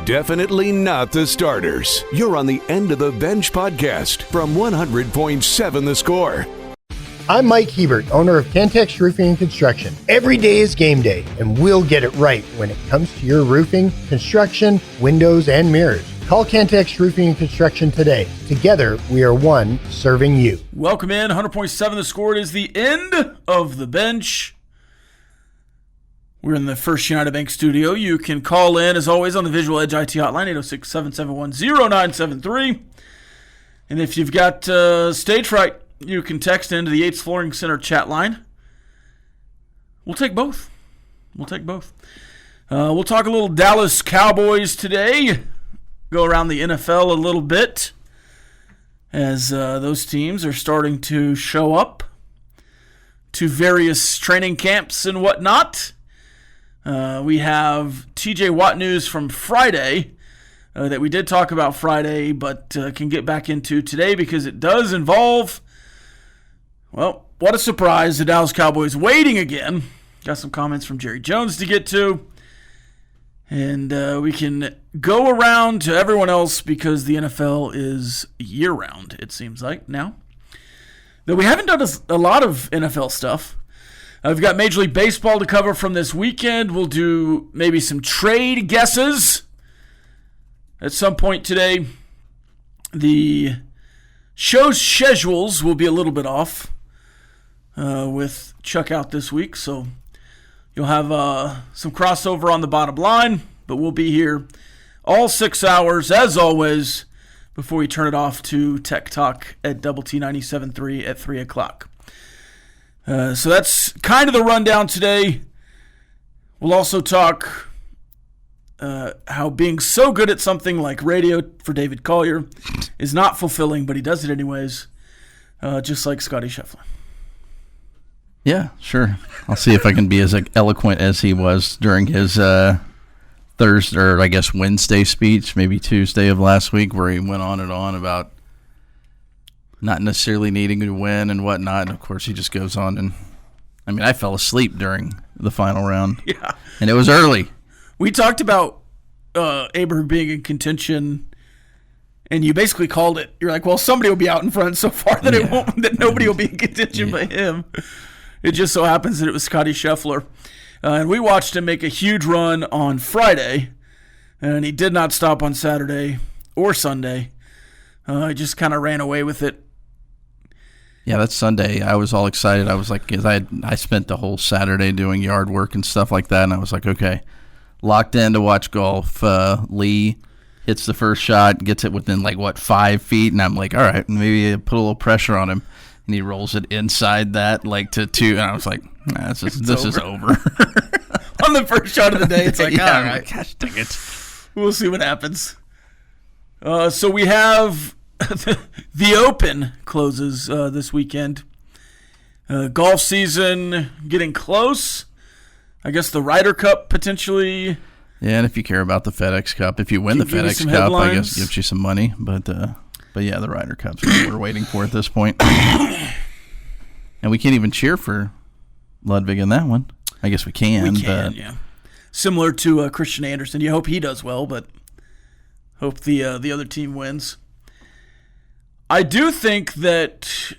Definitely not the starters. You're on the End of the Bench podcast from 100.7 The Score. I'm Mike Hebert, owner of Cantex Roofing and Construction. Every day is game day, and we'll get it right when it comes to your roofing, construction, windows, and mirrors. Call Cantex Roofing and Construction today. Together, we are one serving you. Welcome in, 100.7 The Score. It is the End of the Bench. We're in the First United Bank studio. You can call in, as always, on the Visual Edge IT hotline, 806-771-0973. And if you've got stage fright, you can text into the Yates Flooring Center chat line. We'll take both. We'll talk a little Dallas Cowboys today. Go around the NFL a little bit as those teams are starting to show up to various training camps and whatnot. We have TJ Watt news from Friday that we did talk about Friday, but can get back into today because it does involve, well, what a surprise, the Dallas Cowboys waiting again. Got some comments from Jerry Jones to get to. And we can go around to everyone else because the NFL is year-round, it seems like, now. Though we haven't done a lot of NFL stuff. We've got Major League Baseball to cover from this weekend. We'll do maybe some trade guesses at some point today. The show's schedules will be a little bit off with Chuck out this week, so you'll have some crossover on the bottom line, but we'll be here all 6 hours, as always, before we turn it off to Tech Talk at Double T 97.3 at 3 o'clock. So that's kind of the rundown today. We'll also talk how being so good at something like radio for David Collier is not fulfilling, but he does it anyways, just like Scotty Scheffler. Yeah, sure. I'll see if I can be as eloquent as he was during his Thursday, or I guess Wednesday speech, maybe Tuesday of last week, where he went on and on about not necessarily needing to win and whatnot. And of course, he just goes on and, I mean, I fell asleep during the final round. Yeah. And it was early. We talked about Abraham being in contention, and you basically called it. You're like, well, somebody will be out in front so far that it won't, that nobody will be in contention but him. It just so happens that it was Scotty Scheffler. And we watched him make a huge run on Friday, and he did not stop on Saturday or Sunday. He just kind of ran away with it. Yeah, that's Sunday. I was all excited. I was like, cause I spent the whole Saturday doing yard work and stuff like that, and I was like, okay, locked in to watch golf. Lee hits the first shot, gets it within 5 feet, and I'm like, all right, maybe put a little pressure on him. And he rolls it inside that, to 2, and I was like, nah, this is over. On the first shot of the day, it's like, yeah, all right. Gosh dang it. We'll see what happens. So we have the Open closes this weekend. Golf season getting close. I guess the Ryder Cup potentially. Yeah, and if you care about the FedEx Cup, if you win the FedEx Cup, I guess it gives you some money. But yeah, the Ryder Cup's what we're waiting for at this point. And we can't even cheer for Ludwig in that one. I guess we can. Yeah. Similar to Christian Anderson. You hope he does well, but hope the other team wins. I do think that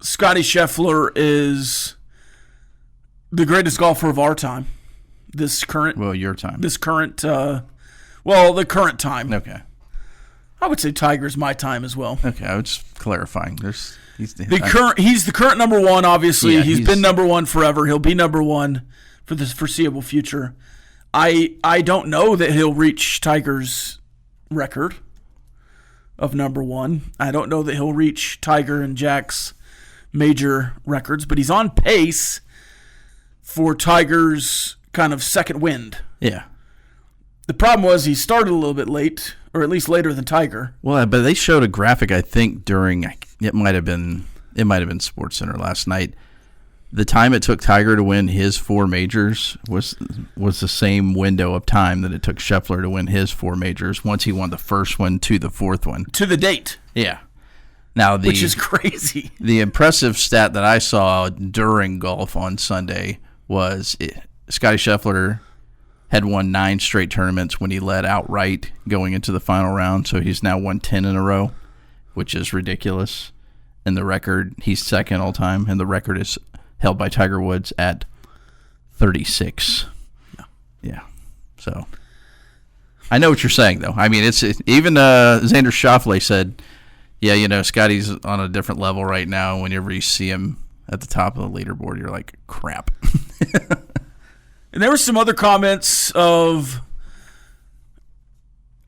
Scotty Scheffler is the greatest golfer of our time. Your time. The current time. Okay. I would say Tiger's my time as well. Okay, I was just clarifying. He's the current number one, obviously. Yeah, he's been number one forever. He'll be number one for the foreseeable future. I don't know that he'll reach Tiger's record of number one. I don't know that he'll reach Tiger and Jack's major records, but he's on pace for Tiger's kind of second wind. Yeah. The problem was he started a little bit late, or at least later than Tiger. Well, but they showed a graphic, I think, during it might have been SportsCenter last night. The time it took Tiger to win his 4 majors was the same window of time that it took Scheffler to win his 4 majors once he won the first one to the 4th one. To the date. Yeah. Now which is crazy. The impressive stat that I saw during golf on Sunday was Scotty Scheffler had won 9 straight tournaments when he led outright going into the final round. So he's now won 10 in a row, which is ridiculous. And the record, he's second all time, and the record is held by Tiger Woods at 36. Yeah. So I know what you're saying, though. I mean, it's even Xander Schauffele said, yeah, Scotty's on a different level right now. Whenever you see him at the top of the leaderboard, you're like, crap. And there were some other comments of,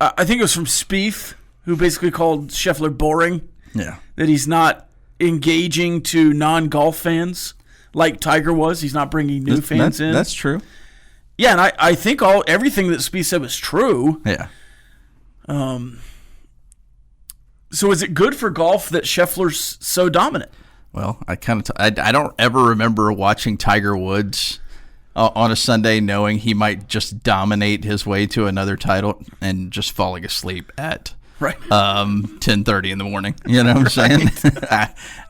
I think it was from Spieth, who basically called Scheffler boring. Yeah. That he's not engaging to non-golf fans like Tiger was. He's not bringing new fans in. That's true. Yeah, and I think everything that Spieth said was true. Yeah. So is it good for golf that Scheffler's so dominant? Well, I don't ever remember watching Tiger Woods on a Sunday knowing he might just dominate his way to another title and just falling asleep at 10:30 in the morning. You know what I'm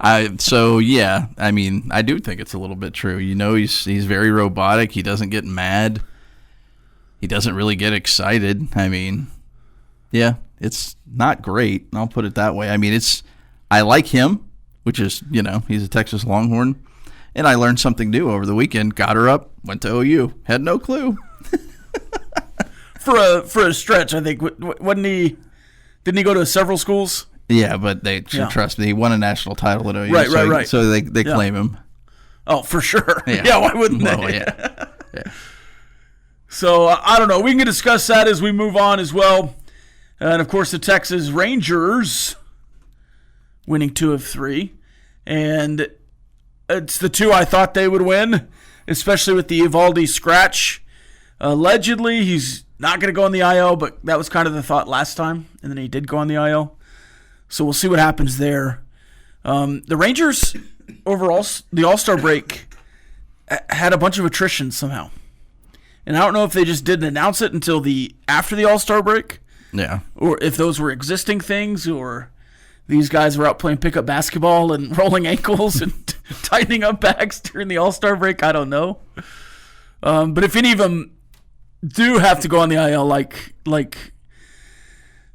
saying? So yeah, I mean, I do think it's a little bit true. He's very robotic. He doesn't get mad. He doesn't really get excited. I mean, yeah, it's not great. I'll put it that way. I mean, I like him, which is, he's a Texas Longhorn. And I learned something new over the weekend. Got her up, went to OU. Had no clue. For a stretch, I think. Didn't he go to several schools? Yeah, but they trust me. He won a national title at OU. Right. So they claim him. Oh, for sure. Yeah, why wouldn't they? Oh, yeah. So, I don't know. We can discuss that as we move on as well. And, of course, the Texas Rangers winning 2 of 3. And it's the 2 I thought they would win, especially with the Eovaldi scratch. Allegedly, he's not going to go on the IL, but that was kind of the thought last time, and then he did go on the IL. So we'll see what happens there. The Rangers, overall, the All-Star break, had a bunch of attrition somehow. And I don't know if they just didn't announce it until after the All-Star break. Yeah. Or if those were existing things, or these guys were out playing pickup basketball and rolling ankles and tightening up bags during the All-Star break. I don't know. But if any of them do have to go on the IL, like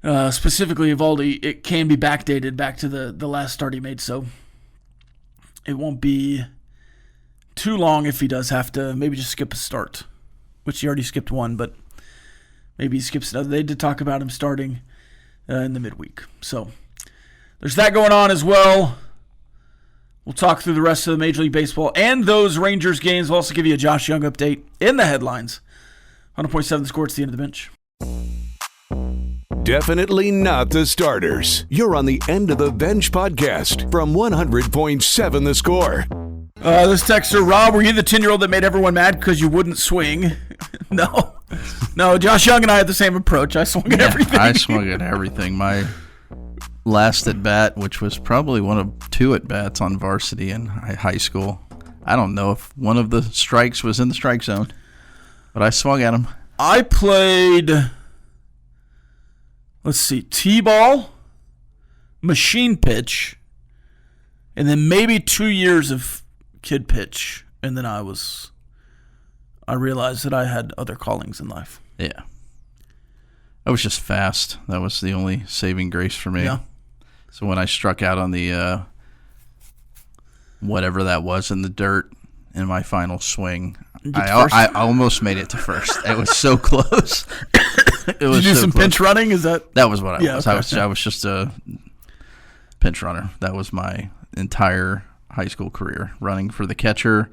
specifically Eovaldi, it can be backdated back to the last start he made. So it won't be too long if he does have to maybe just skip a start, which he already skipped one, but maybe he skips another. They did talk about him starting in the midweek. So there's that going on as well. We'll talk through the rest of the Major League Baseball and those Rangers games. We'll also give you a Josh Young update in the headlines. 100.7 The Score. It's the end of the bench. Definitely not the starters. You're on the End of the Bench podcast from 100.7 The Score. This texter, Rob, were you the 10-year-old that made everyone mad because you wouldn't swing? No. Josh Young and I had the same approach. I swung at everything. I swung at everything. My last at-bat, which was probably one of 2 at-bats on varsity in high school. I don't know if one of the strikes was in the strike zone, but I swung at him. I played, T-ball, machine pitch, and then maybe 2 years of kid pitch, and then I realized that I had other callings in life. Yeah. I was just fast. That was the only saving grace for me. Yeah. So when I struck out on the whatever that was in the dirt in my final swing, I almost made it to first. It was so close. Did you do some pinch running? That was what I was. Okay. I was just a pinch runner. That was my entire high school career, running for the catcher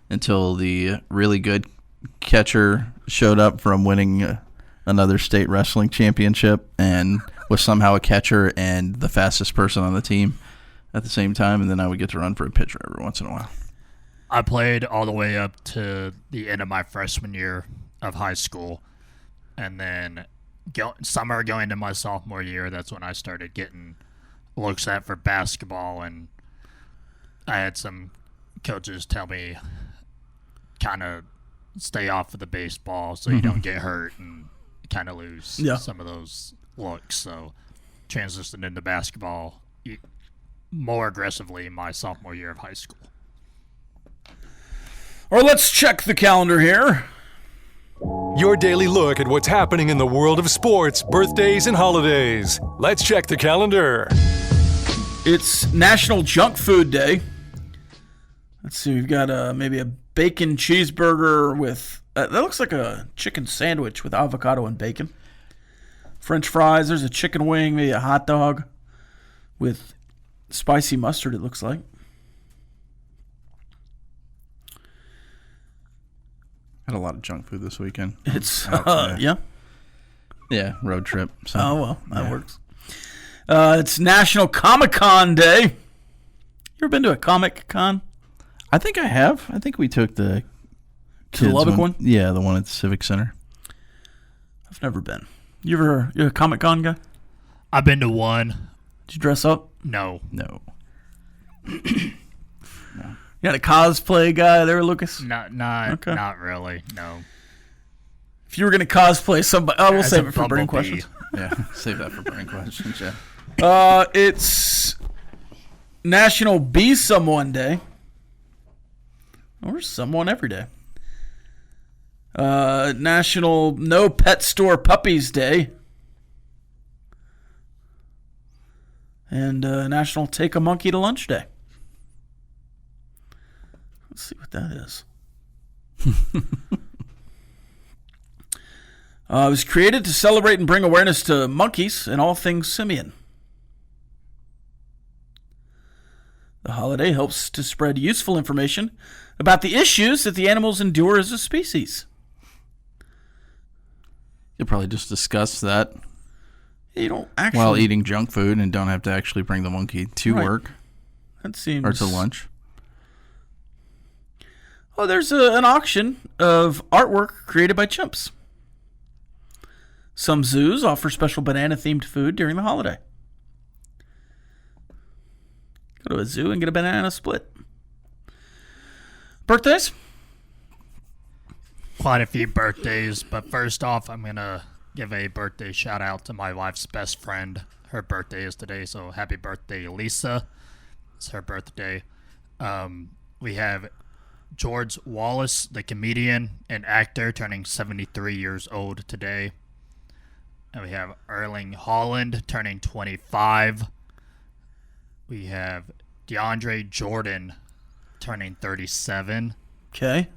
until the really good catcher showed up from winning another state wrestling championship and was somehow a catcher and the fastest person on the team at the same time, and then I would get to run for a pitcher every once in a while. I played all the way up to the end of my freshman year of high school, and then summer going into my sophomore year, that's when I started getting looks at for basketball, and I had some coaches tell me kind of stay off of the baseball so you don't get hurt and kind of lose some of those looks. So transitioned into basketball more aggressively my sophomore year of high school. Or let's check the calendar here. Your daily look at what's happening in the world of sports, birthdays, and holidays. Let's check the calendar. It's National Junk Food Day. Let's see, we've got maybe a bacon cheeseburger with, that looks like a chicken sandwich with avocado and bacon. French fries, there's a chicken wing, maybe a hot dog with spicy mustard, it looks like. Had a lot of junk food this weekend. It's, yeah. yeah. Yeah, road trip. So. Oh, well, that works. It's National Comic-Con Day. You ever been to a Comic-Con? I think I have. I think we took the kids Lubbock one? Yeah, the one at the Civic Center. I've never been. You're a Comic-Con guy? I've been to one. Did you dress up? No. You got a cosplay guy there, Lucas? Not really. No. If you were going to cosplay somebody, we'll As save a it for burning bumblebee. questions. Yeah, save that for burning questions, yeah. It's National Be Someone Day. Or someone every day. National No Pet Store Puppies Day. And National Take a Monkey to Lunch Day. Let's see what that is. It was created to celebrate and bring awareness to monkeys and all things simian. The holiday helps to spread useful information about the issues that the animals endure as a species. You'll probably just discuss that You don't actually... while eating junk food and don't have to actually bring the monkey to Right. work That seems... or to lunch. Oh, there's an auction of artwork created by chimps. Some zoos offer special banana-themed food during the holiday. Go to a zoo and get a banana split. Birthdays? Quite a few birthdays, but first off, I'm going to give a birthday shout out to my wife's best friend. Her birthday is today, so happy birthday, Lisa. It's her birthday. We have George Wallace, the comedian and actor, turning 73 years old today. And we have Erling Haaland turning 25. We have DeAndre Jordan turning 37. Okay.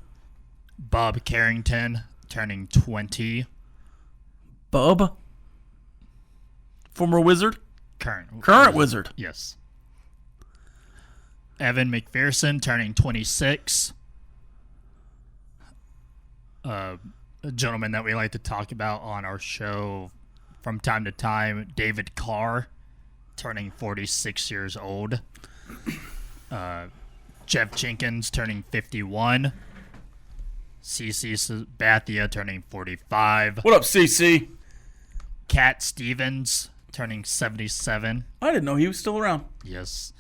Bob Carrington turning 20. Bub? Former wizard? Current wizard. Yes. Evan McPherson turning 26. A gentleman that we like to talk about on our show from time to time, David Carr, turning 46 years old. Jeff Jenkins turning 51. CC Sabathia turning 45. What up, CC? Cat Stevens turning 77. I didn't know he was still around. Yes.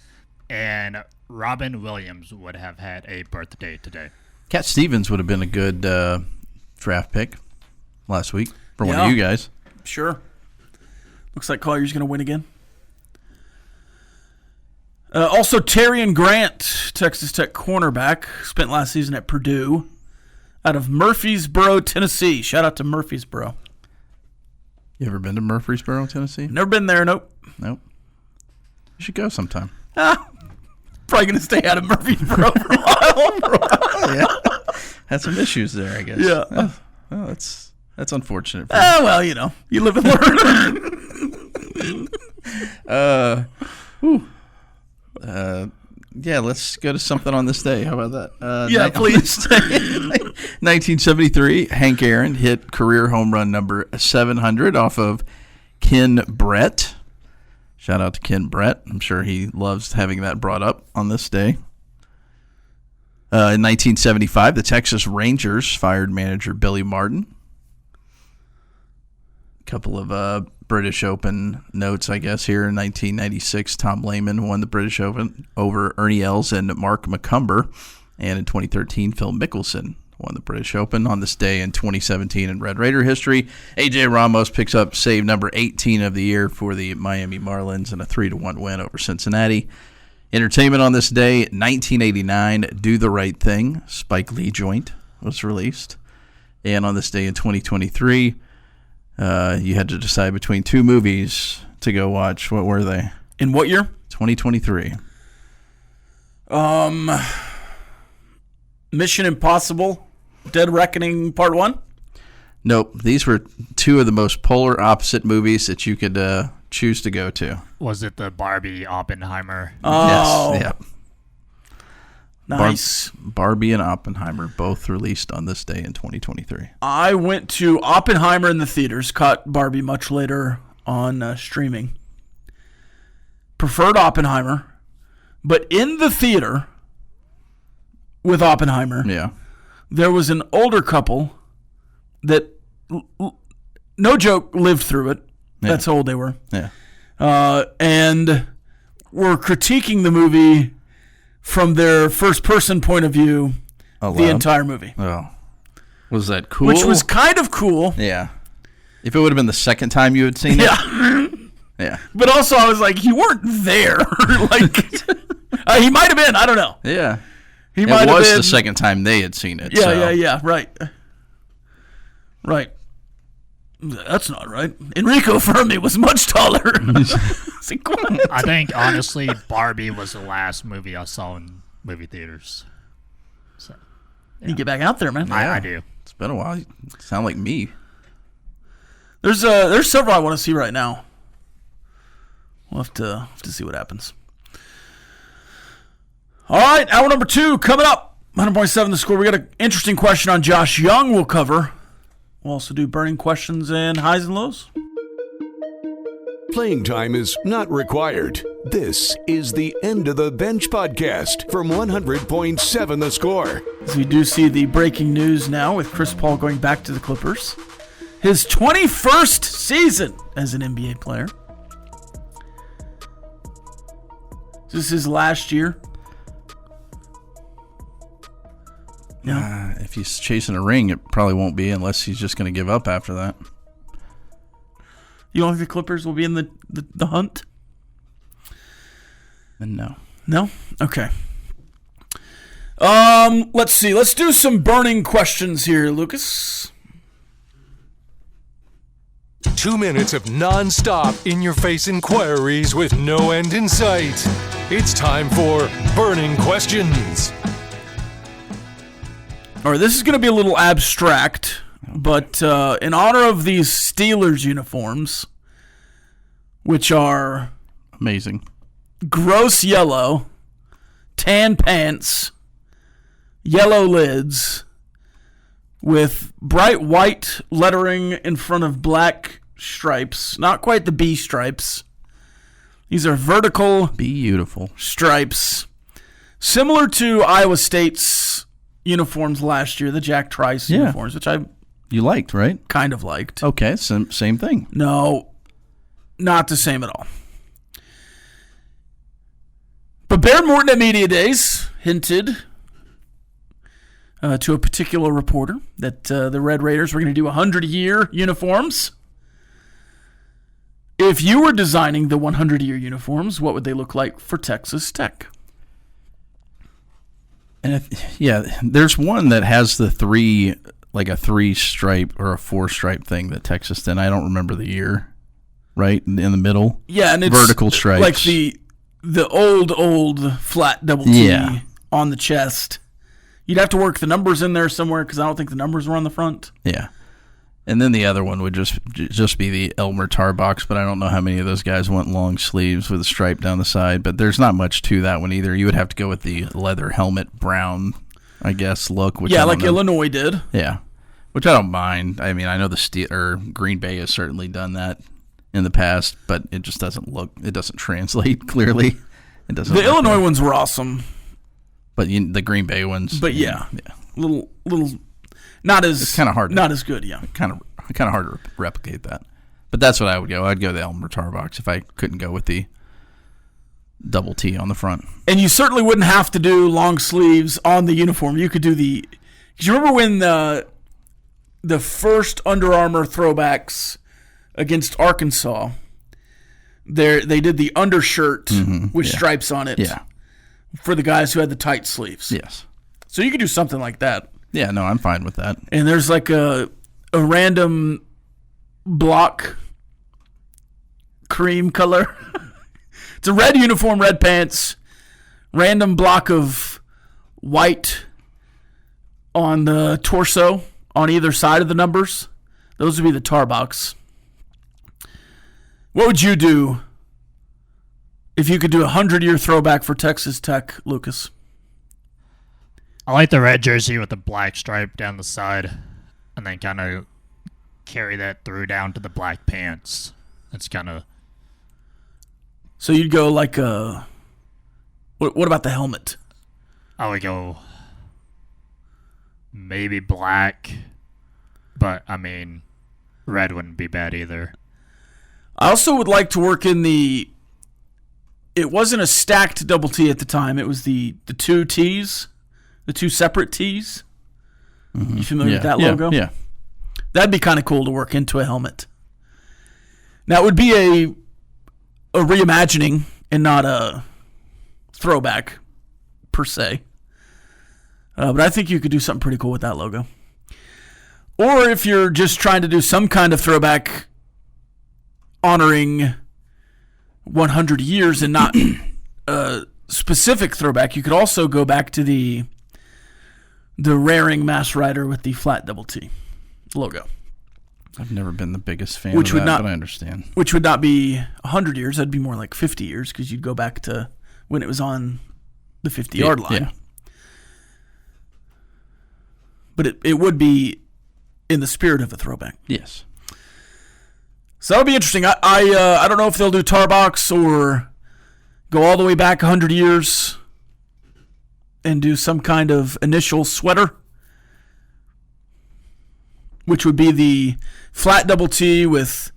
And Robin Williams would have had a birthday today. Cat Stevens would have been a good draft pick last week for one Yeah. of you guys. Sure. Looks like Collier's going to win again. Also, Terrion Grant, Texas Tech cornerback, spent last season at Purdue, out of Murfreesboro, Tennessee. Shout out to Murfreesboro. You ever been to Murfreesboro, Tennessee? Never been there, nope. Nope. You should go sometime. Probably going to stay out of Murfreesboro for a while. Yeah. Had some issues there, I guess. Yeah. Well, that's unfortunate for you. Well, you know, you live and learn. Yeah, let's go to something on this day. How about that? Yeah, please. 1973, Hank Aaron hit career home run number 700 off of Ken Brett. Shout out to Ken Brett. I'm sure he loves having that brought up on this day. In 1975, the Texas Rangers fired manager Billy Martin. A couple of British Open notes, I guess, here. In 1996, Tom Lehman won the British Open over Ernie Els and Mark McCumber. And in 2013, Phil Mickelson won the British Open. On this day in 2017 in Red Raider history, A.J. Ramos picks up save number 18 of the year for the Miami Marlins in a 3-1 win over Cincinnati. Entertainment on this day, 1989, Do the Right Thing, Spike Lee joint was released. And on this day in 2023, you had to decide between two movies to go watch. What were they? In what year? 2023. Mission Impossible, Dead Reckoning Part 1? Nope. These were two of the most polar opposite movies that you could choose to go to. Was it the Barbie Oppenheimer? Oh. Yes. Yeah. Nice. Barbie and Oppenheimer both released on this day in 2023. I went to Oppenheimer in the theaters, caught Barbie much later on streaming. Preferred Oppenheimer, but in the theater with Oppenheimer, there was an older couple that, no joke, lived through it. Yeah. That's how old they were. Yeah. And were critiquing the movie from their first-person point of view the entire movie. Oh. Was that cool? Which was kind of cool. Yeah. If it would have been the second time you had seen it. Yeah. Yeah. But also, I was like, you weren't there. He might have been. I don't know. Yeah. He might have been. It was the second time they had seen it. Yeah. Right. That's not right. Enrico Fermi was much taller. I think, honestly, Barbie was the last movie I saw in movie theaters. So, You get back out there, man. I do. It's been a while. You sound like me. There's several I want to see right now. We'll have to see what happens. All right, hour number 2 coming up. 100.7 The Score. We got an interesting question on Josh Young we'll cover. We'll also do burning questions and highs and lows. Playing time is not required. This is the End of the Bench podcast from 100.7 The Score. So we do see the breaking news now with Chris Paul going back to the Clippers. His 21st season as an NBA player. This is his last year. If he's chasing a ring, it probably won't be unless he's just going to give up after that. You don't think the Clippers will be in the hunt? And no. No? Okay. Let's see. Let's do some burning questions here, Lucas. 2 minutes of non-stop in-your-face inquiries with no end in sight. It's time for Burning Questions. All right, this is going to be a little abstract, but in honor of these Steelers uniforms, which are amazing, gross yellow, tan pants, yellow lids, with bright white lettering in front of black stripes, not quite the B stripes. These are vertical beautiful stripes, similar to Iowa State's uniforms last year, the Jack Trice uniforms, which you liked, right? Kind of liked. Okay, same thing. No, not the same at all. But Baron Morton at Media Days hinted to a particular reporter that the Red Raiders were going to do 100-year uniforms. If you were designing the 100-year uniforms, what would they look like for Texas Tech? And there's one that has the 3-stripe or a 4-stripe thing that Texas did. I don't remember the year, right? In the middle. Yeah, and it's vertical stripes. Like the old flat double T on the chest. You'd have to work the numbers in there somewhere because I don't think the numbers were on the front. Yeah. And then the other one would just be the Elmer Tarbox, but I don't know how many of those guys went long sleeves with a stripe down the side. But there's not much to that one either. You would have to go with the leather helmet brown, I guess, look. Which like Illinois did. Yeah, which I don't mind. I mean, I know Green Bay has certainly done that in the past, but it just doesn't look. It doesn't translate clearly. It doesn't. The Illinois ones were awesome, but the Green Bay ones. But little. Not as it's kind of hard. Not as good, yeah. Kind of hard to replicate that. But that's what I would go. I'd go the Elmer Tarbox if I couldn't go with the double T on the front. And you certainly wouldn't have to do long sleeves on the uniform. You could do because you remember when the first Under Armour throwbacks against Arkansas, they did the undershirt with stripes on it. Yeah. For the guys who had the tight sleeves. Yes. So you could do something like that. Yeah, no, I'm fine with that. And there's like a random block cream color. It's a red uniform, red pants, random block of white on the torso on either side of the numbers. Those would be the tar box. What would you do if you could do a 100-year throwback for Texas Tech, Lucas? I like the red jersey with the black stripe down the side, and then kind of carry that through down to the black pants. It's kind of... So you'd go like a... What about the helmet? I would go maybe black, but, I mean, red wouldn't be bad either. I also would like to work in the... It wasn't a stacked double T at the time. It was the two T's, the two separate T's. Mm-hmm. You familiar with that logo? Yeah. That'd be kind of cool to work into a helmet. Now, it would be a reimagining and not a throwback per se. But I think you could do something pretty cool with that logo. Or if you're just trying to do some kind of throwback honoring 100 years and not a specific throwback, you could also go back to the Raring Mass Rider with the flat double T logo. I've never been the biggest fan of that, but I understand. Which would not be 100 years. That'd be more like 50 years because you'd go back to when it was on the 50-yard line. Yeah. But it would be in the spirit of a throwback. Yes. So that'll be interesting. I don't know if they'll do tar box or go all the way back 100 years and do some kind of initial sweater, which would be the flat double T with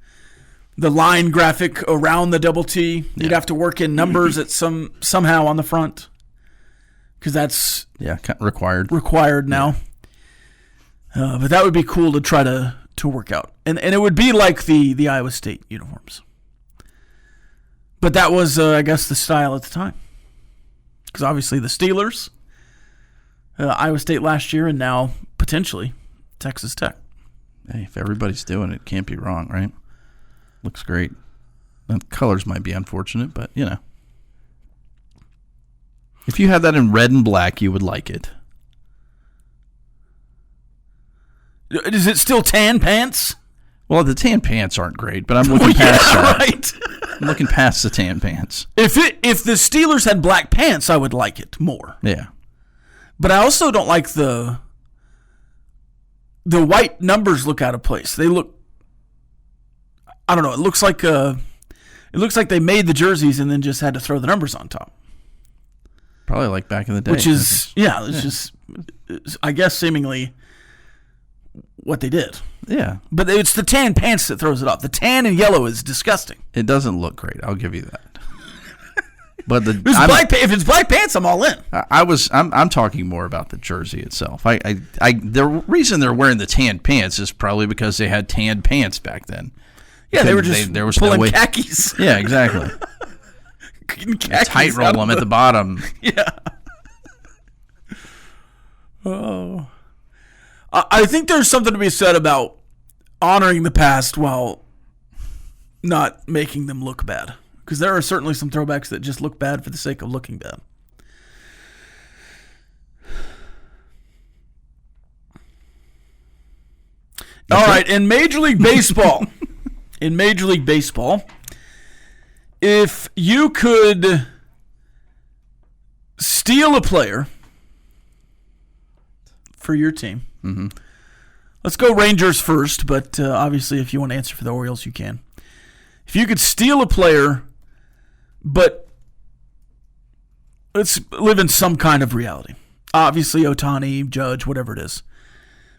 the line graphic around the double T. You'd have to work in numbers at somehow on the front because that's required now. But that would be cool to try to work out. And it would be like the Iowa State uniforms. But that was, I guess, the style at the time. Because obviously the Steelers, Iowa State last year, and now potentially Texas Tech. Hey, if everybody's doing it, can't be wrong, right? Looks great. The colors might be unfortunate, but, you know. If you had that in red and black, you would like it. Is it still tan pants? Well, the tan pants aren't great, but I'm looking past that. Right. I'm looking past the tan pants. If the Steelers had black pants, I would like it more. Yeah. But I also don't like the white numbers look out of place. They look, I don't know, it looks like they made the jerseys and then just had to throw the numbers on top. Probably like back in the day. Which is, just, I guess, seemingly what they did. Yeah. But it's the tan pants that throws it off. The tan and yellow is disgusting. It doesn't look great. I'll give you that. But if it's black pants, I'm all in. I'm talking more about the jersey itself. The reason they're wearing the tan pants is probably because they had tan pants back then. Yeah, they were just pulling khakis. Yeah, exactly. Tight roll them at the bottom. Yeah. Oh. I think there's something to be said about honoring the past while not making them look bad. Because there are certainly some throwbacks that just look bad for the sake of looking bad. All right, in Major League Baseball, if you could steal a player for your team, let's go Rangers first, but obviously if you want to answer for the Orioles, you can. If you could steal a player, but let's live in some kind of reality. Obviously, Ohtani, Judge, whatever it is.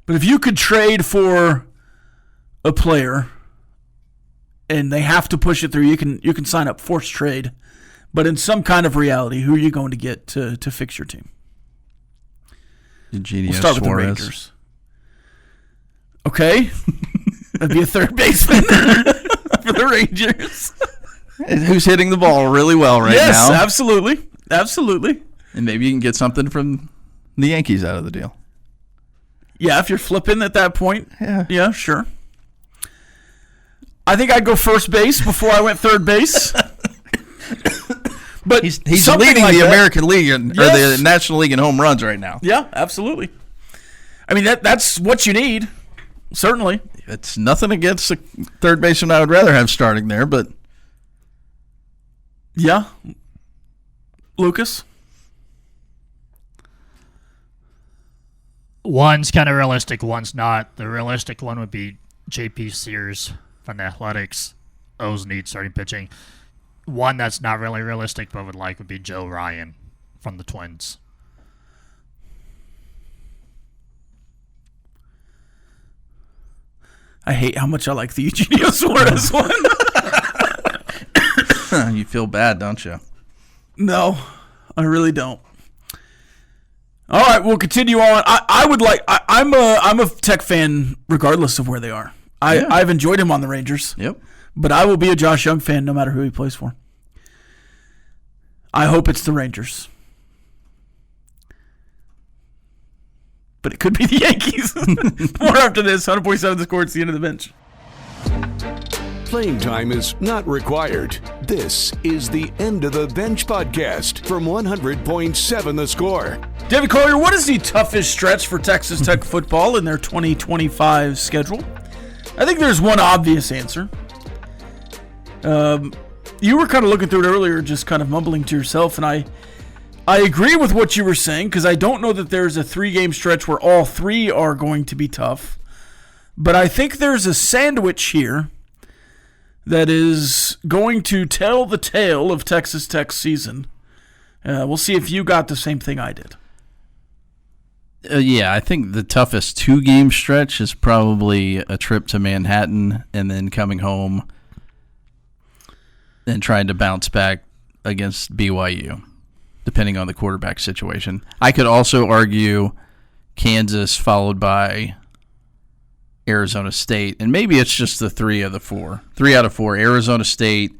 But if you could trade for a player and they have to push it through, you can sign up forced trade. But in some kind of reality, who are you going to get to fix your team? Eugenio We'll start Suarez. with the Rangers. Okay. That'd be a third baseman for the Rangers. Who's hitting the ball really well right now. Yes, absolutely. Absolutely. And maybe you can get something from the Yankees out of the deal. Yeah, if you're flipping at that point, yeah, sure. I think I'd go first base before I went third base. But He's something leading like the that. American League or Yes. the National League in home runs right now. Yeah, absolutely. I mean, that's what you need, certainly. It's nothing against the third baseman I would rather have starting there, but Yeah. Lucas? One's kind of realistic, one's not. The realistic one would be J.P. Sears from the Athletics. O's need starting pitching. One that's not really realistic but would be Joe Ryan from the Twins. I hate how much I like the Eugenio Suarez one. you feel bad, don't you? No, I really don't. All right, we'll continue on. I'm a Tech fan regardless of where they are. I've enjoyed him on the Rangers. Yep. But I will be a Josh Young fan no matter who he plays for. I hope it's the Rangers. But it could be the Yankees. More after this. 100.7 The Score. It's the end of the bench. Playing time is not required. This is the End of the Bench podcast from 100.7 The Score. David Collier, what is the toughest stretch for Texas Tech football in their 2025 schedule? I think there's one obvious answer. You were kind of looking through it earlier, just kind of mumbling to yourself, and I agree with what you were saying because I don't know that there's a 3-game stretch where all 3 are going to be tough. But I think there's a sandwich here that is going to tell the tale of Texas Tech's season. We'll see if you got the same thing I did. Yeah, I think the toughest 2-game stretch is probably a trip to Manhattan and then coming home and trying to bounce back against BYU, depending on the quarterback situation. I could also argue Kansas followed by Arizona State, and maybe it's just the 3 out of 4. Arizona State,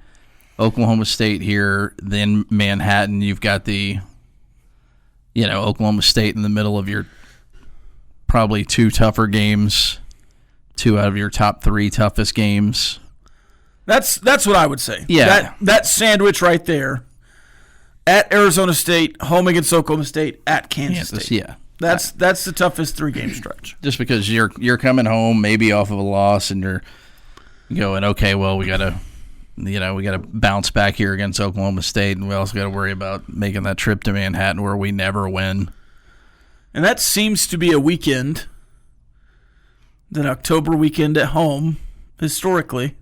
Oklahoma State here, then Manhattan. You've got the, Oklahoma State in the middle of your probably 2 tougher games, 2 out of your top 3 toughest games. That's what I would say. Yeah. That sandwich right there. At Arizona State, home against Oklahoma State, at Kansas State. Yeah. That's the toughest 3-game stretch. Just because you're coming home maybe off of a loss and you're going, okay, well, we gotta bounce back here against Oklahoma State, and we also gotta worry about making that trip to Manhattan where we never win. And that seems to be a weekend, that October weekend at home, historically,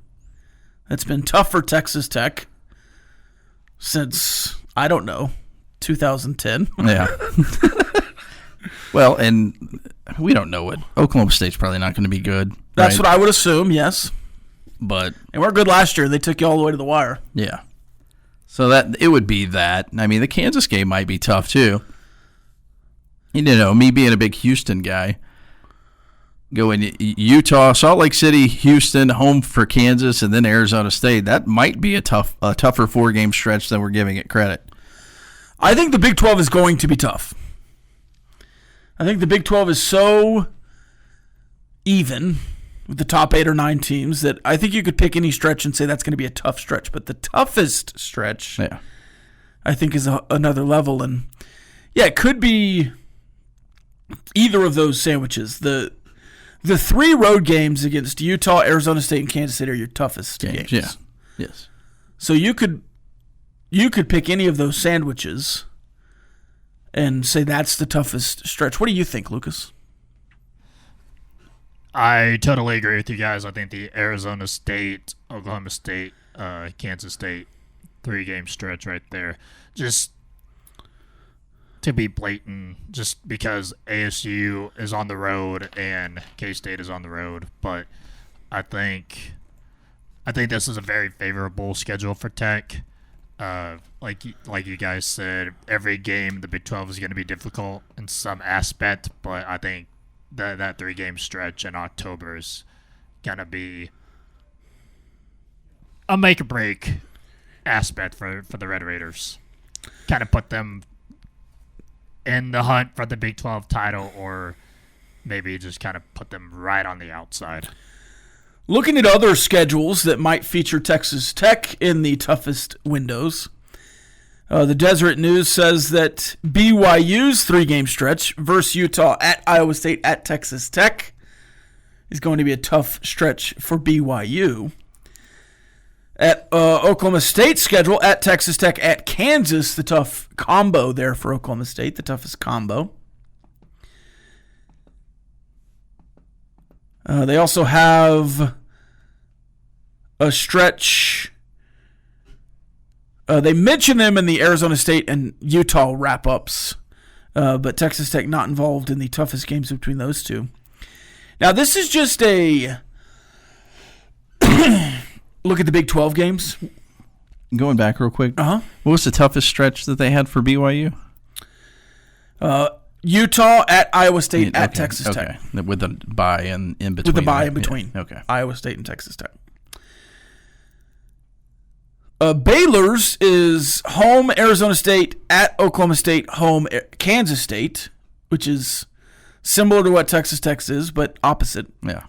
that's been tough for Texas Tech since, I don't know, 2010. Yeah. Well, and we don't know what. Oklahoma State's probably not going to be good. That's right? what I would assume, yes. But And we're good last year. They took you all the way to the wire. yeah. So that it would be that. I mean, the Kansas game might be tough too. Me being a big Houston guy, going Utah, Salt Lake City, Houston, home for Kansas, and then Arizona State. That might be a tougher 4-game stretch than we're giving it credit. I think the Big 12 is going to be tough. I think the Big 12 is so even with the top 8 or 9 teams that I think you could pick any stretch and say that's going to be a tough stretch. But the toughest stretch, Yeah. I think, is another level. And, yeah, it could be either of those sandwiches. The 3 road games against Utah, Arizona State, and Kansas City are your toughest games. Yeah. Yes. So you could pick any of those sandwiches and say that's the toughest stretch. What do you think, Lucas? I totally agree with you guys. I think the Arizona State, Oklahoma State, Kansas State 3-game stretch right there, just to be blatant, just because ASU is on the road and K-State is on the road. But I think this is a very favorable schedule for Tech. Like you guys said, every game the Big 12 is going to be difficult in some aspect, but I think that 3-game stretch in October is going to be a make or break aspect for the Red Raiders. Kind of put them in the hunt for the Big 12 title or maybe just kind of put them right on the outside. Looking at other schedules that might feature Texas Tech in the toughest windows, the Deseret News says that BYU's 3-game stretch versus Utah, at Iowa State, at Texas Tech is going to be a tough stretch for BYU. At Oklahoma State's schedule, at Texas Tech, at Kansas, the tough combo there for Oklahoma State, the toughest combo. They also have a stretch. They mention them in the Arizona State and Utah wrap-ups, but Texas Tech not involved in the toughest games between those two. Now, this is just a look at the Big 12 games. Going back real quick. Uh-huh. What was the toughest stretch that they had for BYU? Utah, at Iowa State, at Texas Tech. With a bye in between. With the bye in between. Yeah. Okay. Iowa State and Texas Tech. Baylor's is home Arizona State, at Oklahoma State, home Kansas State, which is similar to what Texas Tech is, but opposite. Yeah.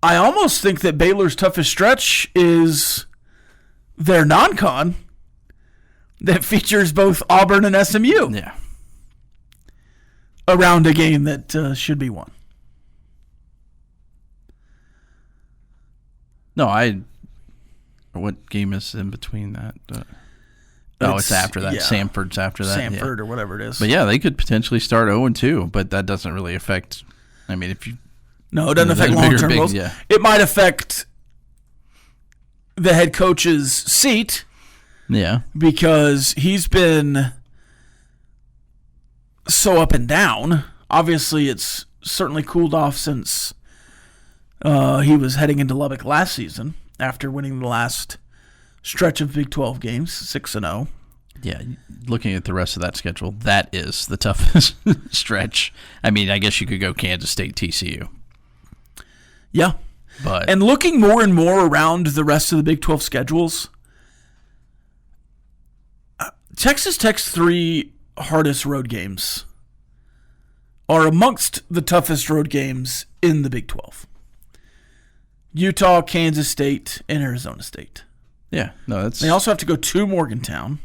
I almost think that Baylor's toughest stretch is their non-con that features both Auburn and SMU. Yeah. Around a game that should be won. No, what game is in between that? It's after that. Yeah. Samford's after that. Samford or whatever it is. But yeah, they could potentially start 0-2, but that doesn't really affect. I mean, if you. No, it doesn't affect long-term goals. Yeah. It might affect the head coach's seat. Yeah. Because he's been so up and down. Obviously, it's certainly cooled off since he was heading into Lubbock last season after winning the last stretch of Big 12 games, 6-0. Yeah, looking at the rest of that schedule, that is the toughest stretch. I mean, I guess you could go Kansas State, TCU. Yeah. And looking more and more around the rest of the Big 12 schedules, Texas Tech's 3 hardest road games are amongst the toughest road games in the Big 12. Utah, Kansas State, and Arizona State. Yeah, no, that's. They also have to go to Morgantown,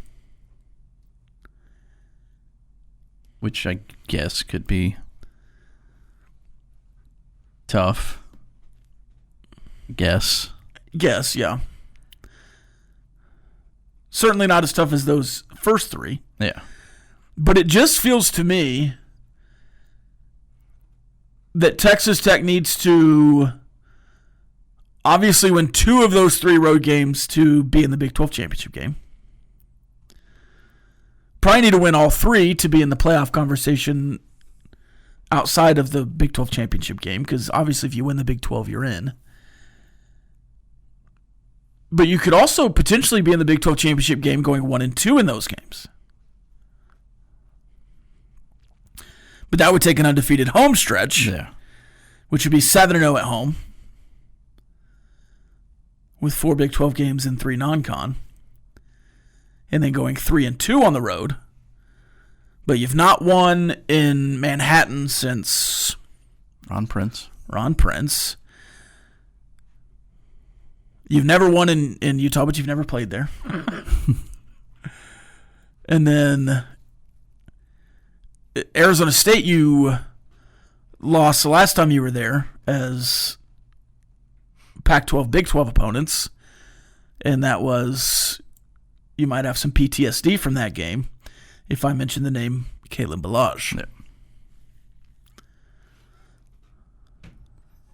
which I guess could be tough. Guess, yeah. Certainly not as tough as those first 3. Yeah. But it just feels to me that Texas Tech needs to obviously win 2 of those 3 road games to be in the Big 12 championship game. Probably need to win all 3 to be in the playoff conversation outside of the Big 12 championship game, because obviously if you win the Big 12, you're in. But you could also potentially be in the Big 12 championship game going 1-2 in those games. But that would take an undefeated home stretch, which would be 7-0 at home, with 4 Big 12 games and 3 non-con, and then going 3-2 on the road. But you've not won in Manhattan since Ron Prince. You've never won in Utah, but you've never played there. And then Arizona State, you lost the last time you were there as Pac-12, Big 12 opponents. And that was, you might have some PTSD from that game if I mention the name Kalen Balazs. Yeah.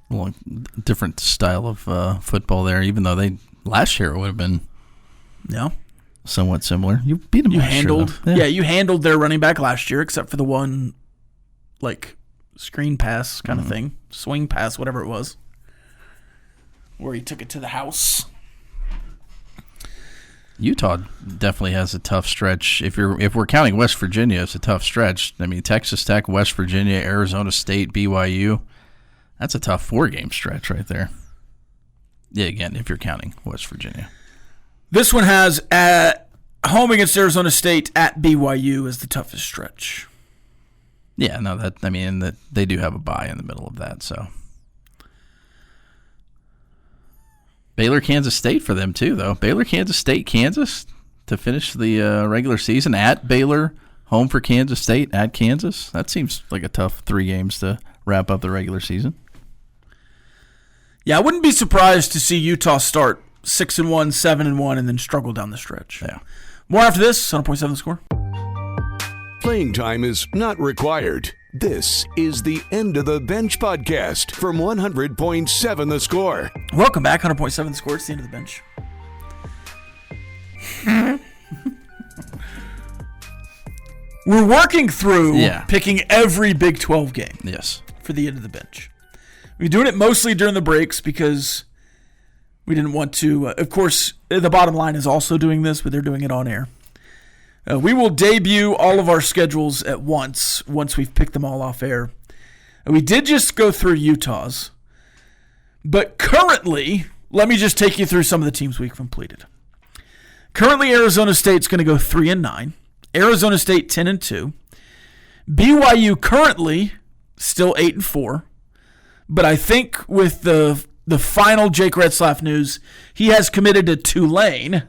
Well, different style of football there, even though last year it would have been somewhat similar. You beat them last year, you handled their running back last year, except for the one, like, screen pass kind of thing, swing pass, whatever it was, where he took it to the house. Utah definitely has a tough stretch. If we're counting West Virginia, it's a tough stretch. I mean, Texas Tech, West Virginia, Arizona State, BYU. That's a tough 4-game stretch right there. Yeah, again, if you're counting West Virginia. This one has at home against Arizona State, at BYU is the toughest stretch. Yeah, no, that they do have a bye in the middle of that, so. Baylor, Kansas State for them too, though. Baylor, Kansas State, Kansas to finish the regular season at Baylor, home for Kansas State, at Kansas. That seems like a tough 3 games to wrap up the regular season. Yeah, I wouldn't be surprised to see Utah start 6-1, 7-1, and then struggle down the stretch. Yeah. More after this, 100.7 The Score. Playing time is not required. This is the End of the Bench podcast from 100.7 The Score. Welcome back, 100.7 The Score. It's the End of the Bench. We're working through picking every Big 12 game for the End of the Bench. We're doing it mostly during the breaks because we didn't want to. Of course, the bottom line is also doing this, but they're doing it on air. We will debut all of our schedules at once we've picked them all off air. We did just go through Utah's, but currently, let me just take you through some of the teams we've completed. Currently, Arizona State's going to go 3-9. Arizona State 10-2. BYU currently still 8-4, but I think with the final Jake Retzlaff news, he has committed to Tulane,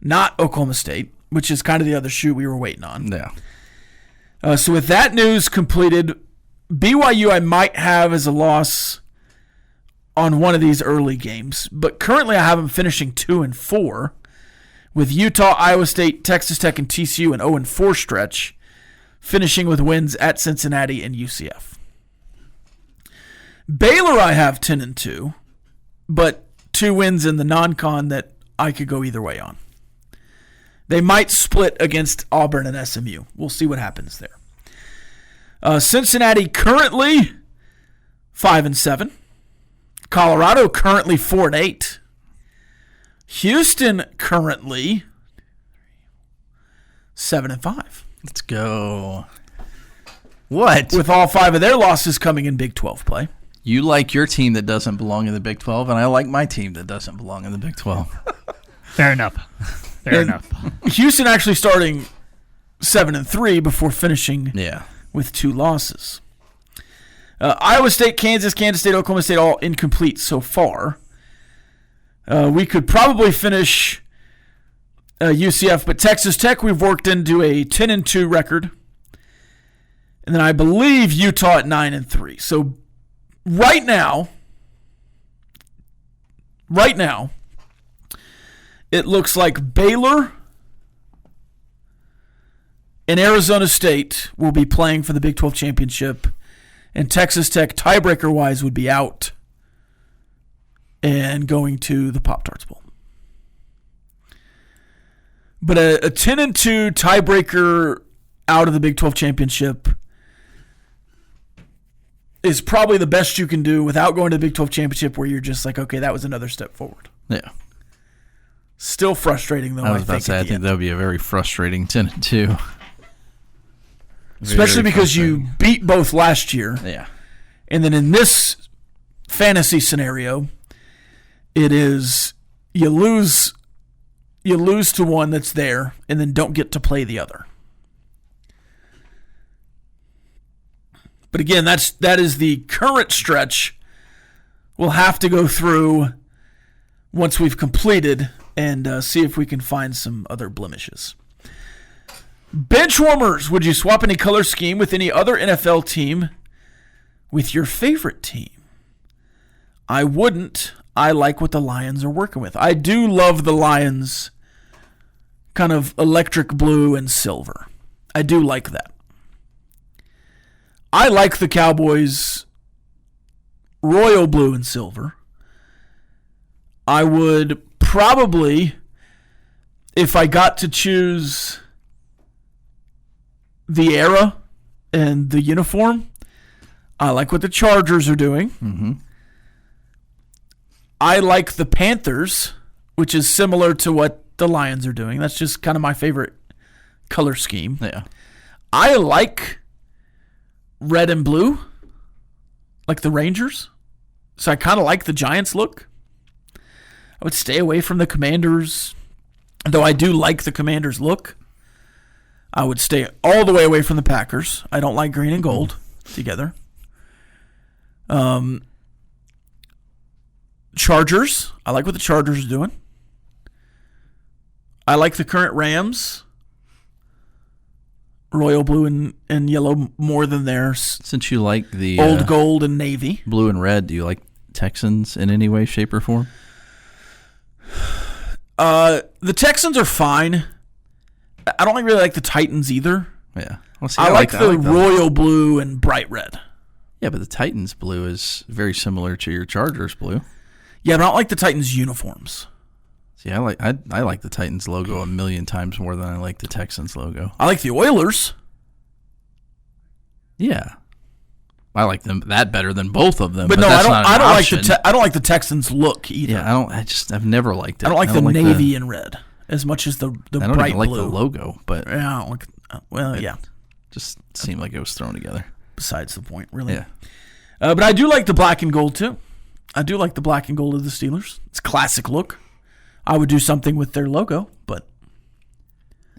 not Oklahoma State, which is kind of the other shoe we were waiting on. Yeah. So with that news completed, BYU I might have as a loss on one of these early games, but currently I have them finishing 2-4, with Utah, Iowa State, Texas Tech, and TCU an 0-4 stretch, finishing with wins at Cincinnati and UCF. Baylor I have 10-2, but 2 wins in the non-con that I could go either way on. They might split against Auburn and SMU. We'll see what happens there. Cincinnati currently 5-7. Colorado currently 4-8. Houston currently 7-5. Let's go. What? With all 5 of their losses coming in Big 12 play. You like your team that doesn't belong in the Big 12, and I like my team that doesn't belong in the Big 12. Fair enough. Fair enough. Houston actually starting 7-3 before finishing with 2 losses. Iowa State, Kansas State, Oklahoma State, all incomplete so far. We could probably finish UCF, but Texas Tech we've worked into a 10-2 record. And then I believe Utah at 9-3. So right now, it looks like Baylor and Arizona State will be playing for the Big 12 championship, and Texas Tech, tiebreaker-wise, would be out and going to the Pop-Tarts Bowl. But a 10-2 tiebreaker out of the Big 12 championship is probably the best you can do without going to the Big 12 championship, where you're just like, okay, that was another step forward. Yeah. Still frustrating, though. I was about to say, I think that would be a very frustrating 10-2. Especially because you beat both last year. Yeah. And then in this fantasy scenario, it is you lose to one that's there and then don't get to play the other. But again, that is the current stretch. We'll have to go through once we've completed and see if we can find some other blemishes. Benchwarmers, would you swap any color scheme with any other NFL team with your favorite team? I wouldn't. I like what the Lions are working with. I do love the Lions kind of electric blue and silver. I do like that. I like the Cowboys royal blue and silver. I would probably, if I got to choose the era and the uniform, I like what the Chargers are doing. Mm-hmm. I like the Panthers, which is similar to what the Lions are doing. That's just kind of my favorite color scheme. Yeah. I like red and blue, like the Rangers. So I kind of like the Giants look. I would stay away from the Commanders, though I do like the Commanders look. I would stay all the way away from the Packers. I don't like green and gold together. Chargers. I like what the Chargers are doing. I like the current Rams. Royal blue and yellow more than theirs. Since you like the old gold and navy. Blue and red, do you like Texans in any way, shape, or form? The Texans are fine. I don't really like the Titans either. Yeah. Well, see, I like the royal blue and bright red. Yeah, but the Titans blue is very similar to your Chargers blue. Yeah, but I don't like the Titans uniforms. See, I like the Titans logo a million times more than I like the Texans logo. I like the Oilers. Yeah. I like them that better than both of them. But no, that's I don't like the Texans look either. Yeah, I've never liked it. I don't like the navy and red as much as the bright blue. I don't even like the logo, but yeah, I don't like, yeah. Just seemed like it was thrown together. Besides the point, really. Yeah. But I do like the black and gold too. I do like the black and gold of the Steelers. It's a classic look. I would do something with their logo, but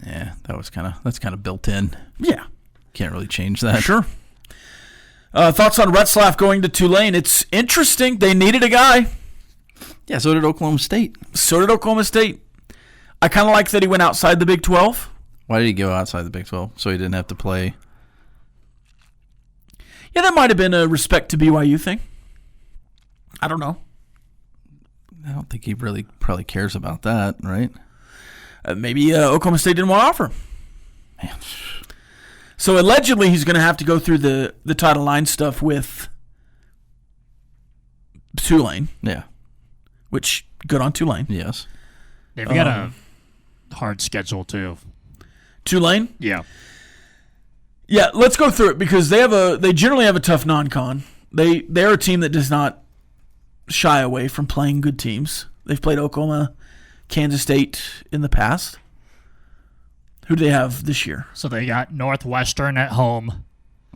yeah, that's kind of built in. Yeah, can't really change that. Sure. Thoughts on Retzlaff going to Tulane? It's interesting. They needed a guy. Yeah, so did Oklahoma State. I kind of like that he went outside the Big 12. Why did he go outside the Big 12? So he didn't have to play. Yeah, that might have been a respect to BYU thing. I don't know. I don't think he really probably cares about that, right? Maybe Oklahoma State didn't want to offer him. Man. So allegedly he's going to have to go through the Title IX stuff with Tulane. Yeah. Which, good on Tulane. Yes. They've got a hard schedule, too. Tulane? Yeah. Yeah, let's go through it because they generally have a tough non-con. They're a team that does not shy away from playing good teams. They've played Oklahoma, Kansas State in the past. Who do they have this year? So they got Northwestern at home.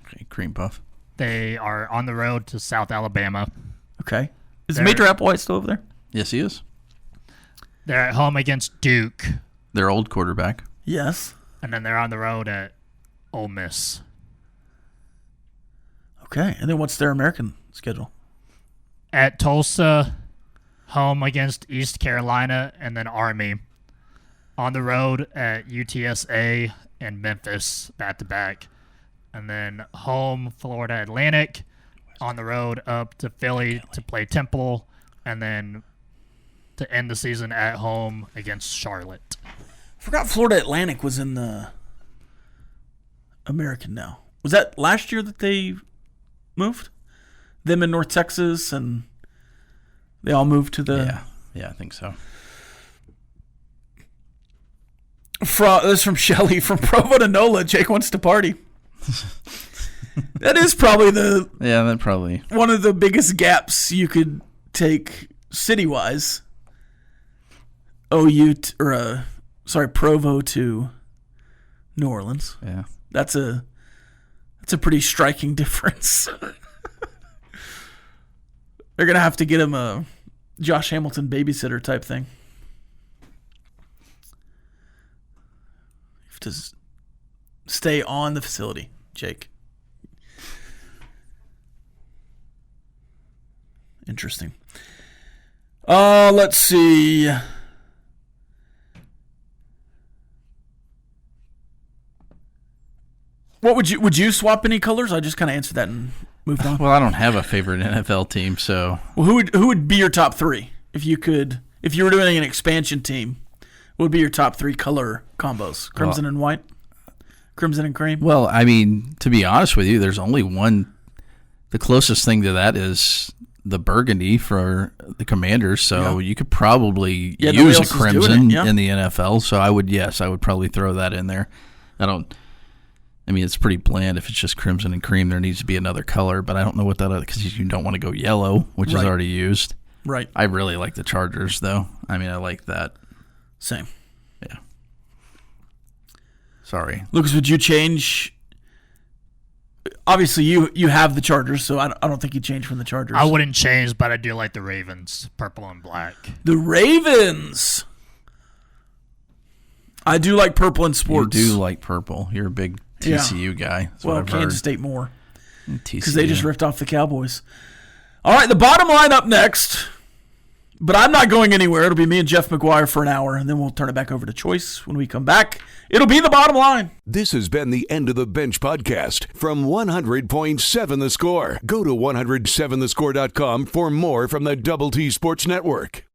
Okay, cream puff. They are on the road to South Alabama. Okay. Is Major Applewhite still over there? Yes, he is. They're at home against Duke. Their old quarterback. Yes. And then they're on the road at Ole Miss. Okay. And then what's their American schedule? At Tulsa, home against East Carolina, and then Army. On the road at UTSA and Memphis, back-to-back. And then home, Florida Atlantic. On the road up to Philly to play Temple. And then to end the season at home against Charlotte. I forgot Florida Atlantic was in the American now. Was that last year that they moved? Them in North Texas, and they all moved to the... Yeah, I think so. This is from Shelly. From Provo to NOLA, Jake wants to party. That is probably one of the biggest gaps you could take city-wise. Provo to New Orleans. Yeah. That's a pretty striking difference. They're going to have to get him a Josh Hamilton babysitter type thing. You have to stay on the facility, Jake. Interesting. Let's see. What would you swap any colors? I just kind of answered that and moved on. Well, I don't have a favorite NFL team, so. Well, who would be your top three if you were doing an expansion team? What would be your top three color combos? Crimson and white, crimson and cream. Well, I mean, to be honest with you, there's only one. The closest thing to that is the burgundy for the Commanders, so you could probably use a crimson in the NFL. So I would probably throw that in there. I mean, it's pretty bland if it's just crimson and cream. There needs to be another color, but I don't know what that other, because you don't want to go yellow, which is already used. Right. I really like the Chargers, though. I mean, I like that. Same. Yeah. Sorry. Lucas, would you change? Obviously, you have the Chargers, so I don't think you'd change from the Chargers. I wouldn't change, but I do like the Ravens, purple and black. The Ravens. I do like purple in sports. You do like purple. You're a big TCU guy. That's what I've Kansas heard. State more. Because TCU. they just ripped off the Cowboys. All right, the bottom line up next. But I'm not going anywhere. It'll be me and Jeff McGuire for an hour, and then we'll turn it back over to Choice when we come back. It'll be the bottom line. This has been the End of the Bench podcast from 100.7 The Score. Go to 107thescore.com for more from the Double T Sports Network.